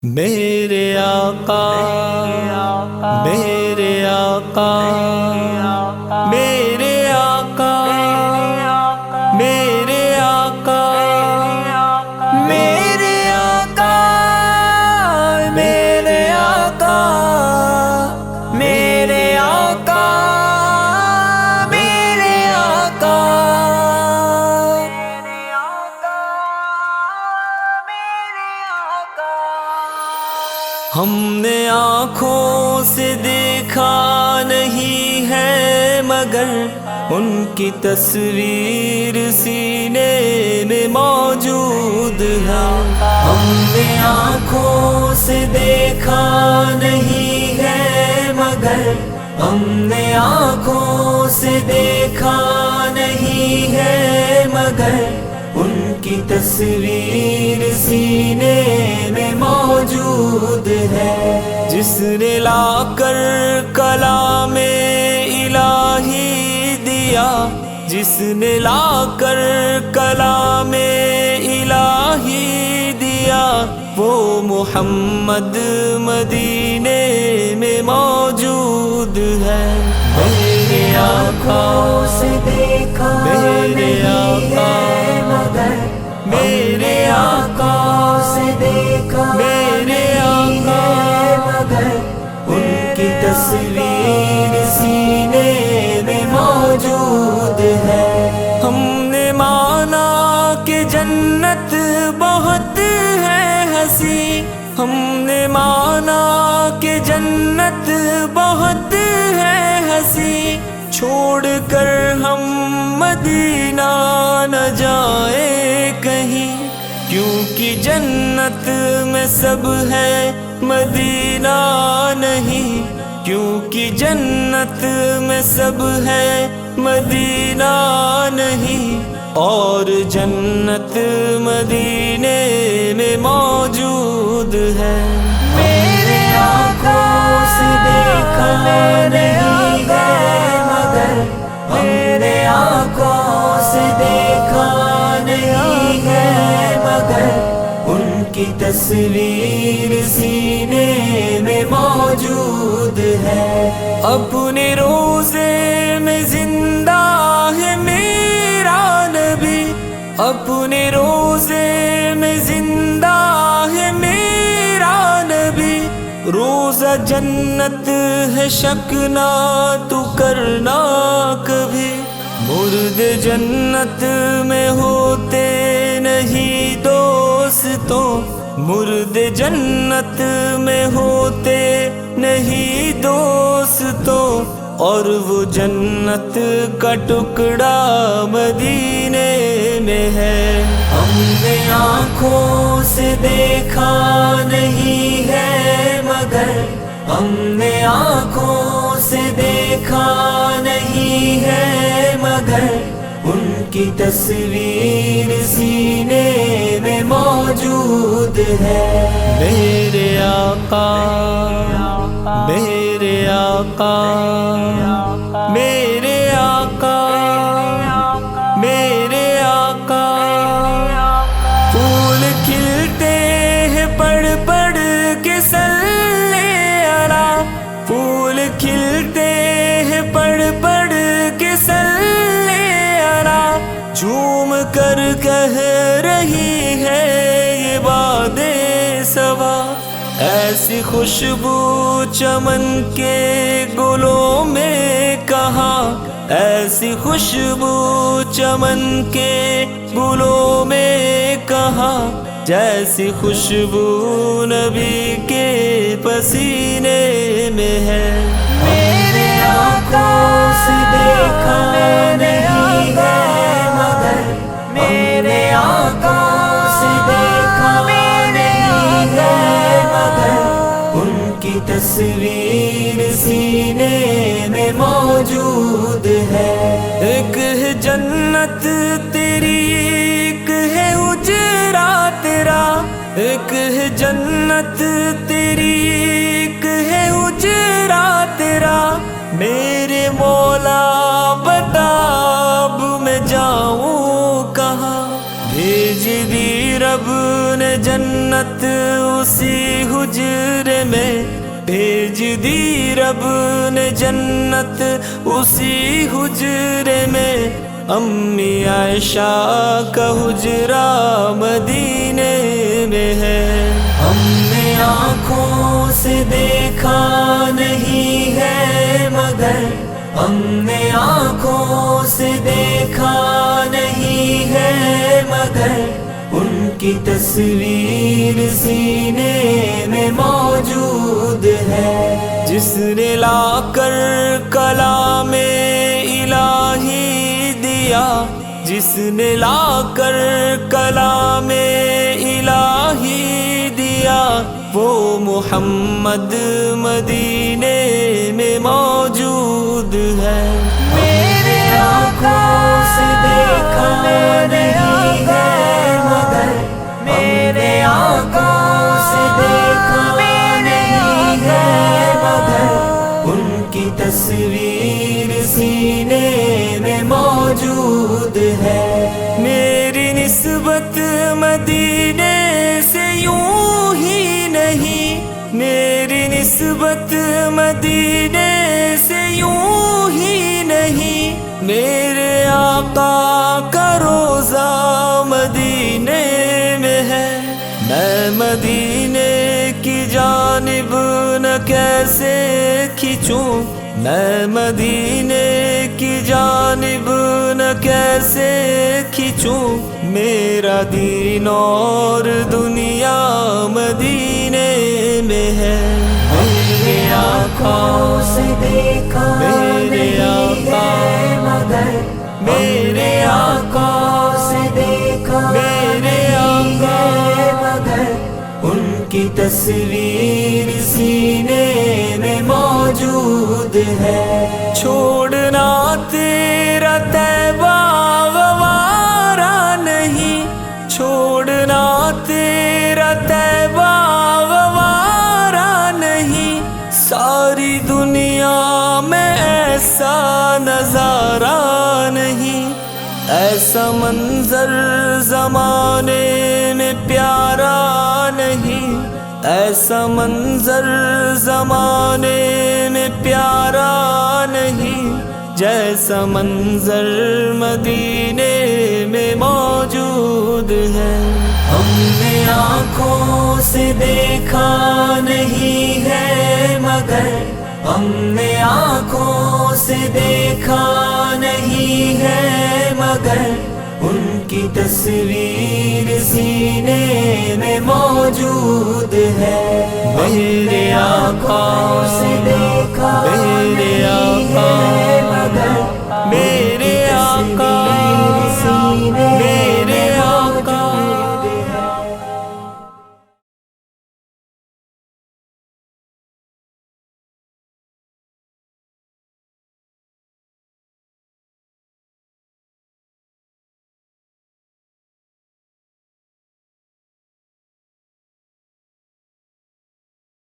میرے آقا میرے آقا میرے آقا میرے آقا میرے آقا میرے آقا میرے آقا میرے آقا ہم نے آنکھوں سے دیکھا نہیں ہے مگر ان کی تصویر سینے میں موجود ہے۔ ہم نے آنکھوں سے دیکھا نہیں ہے مگر ہم نے آنکھوں سے دیکھا نہیں ہے مگر ان کی تصویر سینے میں موجود ہے۔ جس نے لا کر کلام الہی دیا، جس نے لا کر کلام الہی دیا، وہ محمد مدینے میں موجود ہے۔ میرے آنکھوں سے دیکھا میرے آقا میرے آقا سے دیکھا میرے آقا مگر ان کی تصویر سینے میں موجود ہے۔ ہم نے مانا کہ جنت بہت ہے ہنسی، ہم نے مانا کہ جنت بہت ہے ہنسی، چھوڑ کر ہم مدینہ نہ جائے کہیں، کیونکہ جنت میں سب ہے مدینہ نہیں، کیونکہ جنت میں سب ہے مدینہ نہیں، اور جنت مدینے میں موجود ہے۔ میرے آنکھوں سے دیکھا نہیں ہے مگر میرے آنکھوں سے دیکھا نہیں ہے مگر ان کی تصویر سینے میں موجود ہے۔ اپنے روزے میں زندہ ہے میرا نبی، اپنے روزے میں زندہ ہے میرا نبی، روزہ جنت ہے شک نہ تو کرنا کبھی، مرد جنت میں ہوتے نہیں دوستوں، مرد جنت میں ہوتے نہیں دوستوں، اور وہ جنت کا ٹکڑا مدینے میں ہے۔ ہم نے آنکھوں سے دیکھا نہیں ہے مگر ہم نے آنکھوں سے دیکھا نہیں ہے مگر ان کی تصویر سینے میں موجود ہے۔ میرے آقا میرے آقا میرے آقا میرے آقا، پھول کھلتے ہیں پڑھ پڑھ کے صلی علی، پھول کھلتے ہیں پڑھ پڑھ کے صلی علی، جھوم کر کہہ رہی ہے یہ باد صبا، ایسی خوشبو چمن کے گلوں میں کہاں، ایسی خوشبو چمن کے گلوں میں کہاں، جیسی خوشبو نبی کے پسینے میں ہے۔ میرے آنکھوں سے دیکھا نہیں ہے مگر میرے آنکھوں سے دیکھا نہیں ہے مگر ان کی تصویر سینے میں موجود ہے۔ ایک ہے جنت تیری ایک ہے اجرا تیرا، ایک ہے جنت تیری ایک ہے اجرا تیرا، میرے مولا بتا اب میں جاؤں کہاں، بھیج دی رب نے نے جنت اسی حجرے میں بھیج دی، رب نے جنت اسی حجرے میں، امی عائشہ کا حجرہ مدینے میں ہے۔ ہم نے آنکھوں سے دیکھا نہیں ہے مگر، ہم نے آنکھوں سے دیکھا نہیں ہے مگر، ان کی تصویر سینے میں موجود ہے۔ جس نے لا کر کلام الہی دیا، جس نے لا کر کلام الہی دیا، وہ محمد مدینے میں موجود ہے۔ میرے آنکھوں سے دیکھا نہیں ہے مگر، میرے آنکھوں سے دیکھا نہیں ہے مگر، ان کی تصویر سینے میں موجود ہے۔ میری نسبت مدینے سے یوں ہی نہیں، میری نسبت مدینے سے یوں ہی نہیں، میرے آقا کا روضہ مدینے میں ہے۔ میں مدینے کی جانب نہ کیسے کھینچوں، میں مدینے کی جانب نہ کیسے کھینچوں، میرا دین اور دنیا مدینے میں ہے۔ میرے آنکھوں سے دیکھا میرے آقا مگر، میرے آقا سے دیکھا میرے آقا مگر، ان کی تصویر سینے میں موجود ہے۔ چھوڑنا تیرا طیبہ گوارا نہیں، چھوڑنا تیرا طیبہ گوارا نہیں، ساری دنیا میں ایسا نظارہ نہیں، ایسا منظر زمانے میں پیارا نہیں، ایسا منظر زمانے میں پیارا نہیں، جیسا منظر مدینے میں موجود ہے۔ ہم نے آنکھوں سے دیکھا نہیں ہے مگر، ہم نے آنکھوں سے دیکھا نہیں ہے مگر، ان کی تصویر سینے میں موجود ہے۔ میرے آقا